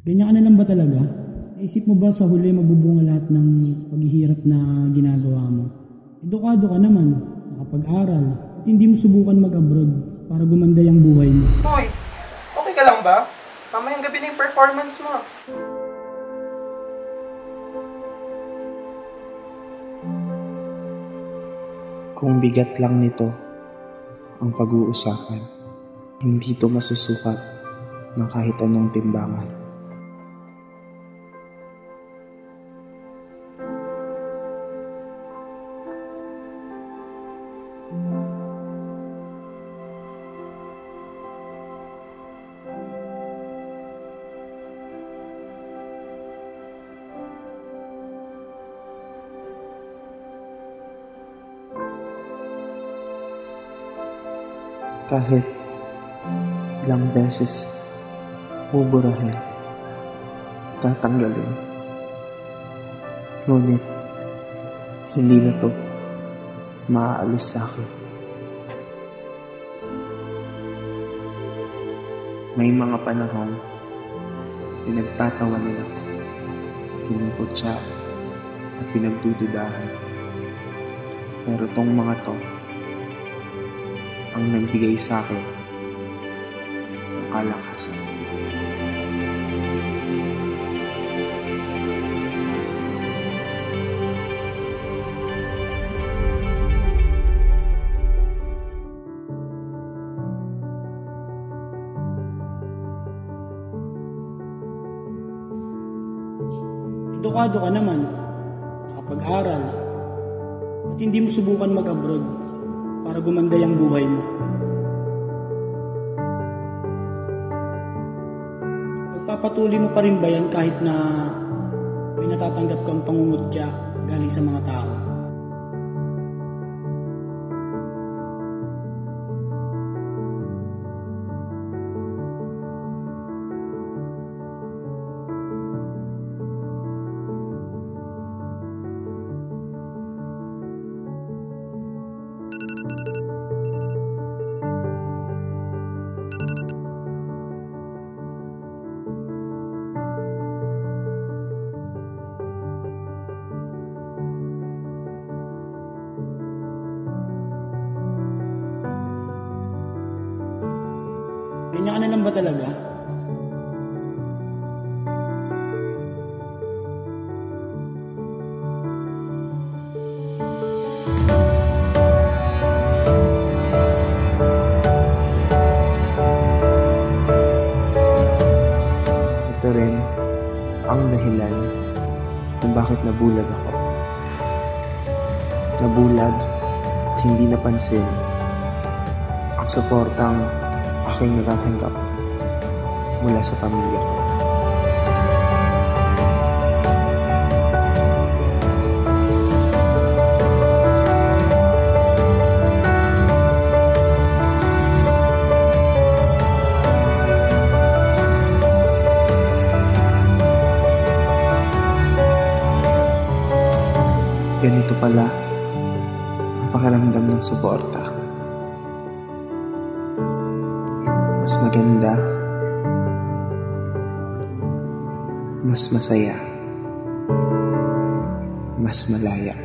Ganyan ka na lang ba talaga? Naisip mo ba sa huli magbubunga lahat ng paghihirap na ginagawa mo? Edukado ka naman, nakapag-aral, at hindi mo subukan mag-abroad para gumanda yung buhay mo. Hoy, okay ka lang ba? Mamayang gabi na yung performance mo. Kung bigat lang nito ang pag-uusapan, hindi ito masusukat ng kahit anong timbangan. Kahit ilang beses buburahin, tatanggalin. Ngunit hindi na to maaalis sa akin. May mga panahon pinagtatawanan ako, kinukutsa at pinagdududahan. Pero tong mga to ang nagbigay sa akin ng kalakasan. Edukado ka naman, nakapag-aral, at hindi mo subukan mag-abroad para gumanda yung buhay mo. Pagpapatuloy mo pa rin ba yan kahit na may natatanggap kang pangungutya galing sa mga tao? Ganyan ka na lang ba talaga? Ito rin ang dahilan kung bakit nabulag ako. Nabulag at hindi napansin ang suportang aking natatanggap mula sa pamilya ko. Ganito pala ang pakiramdam ng suporta. Mas maganda, mas masaya, mas malaya.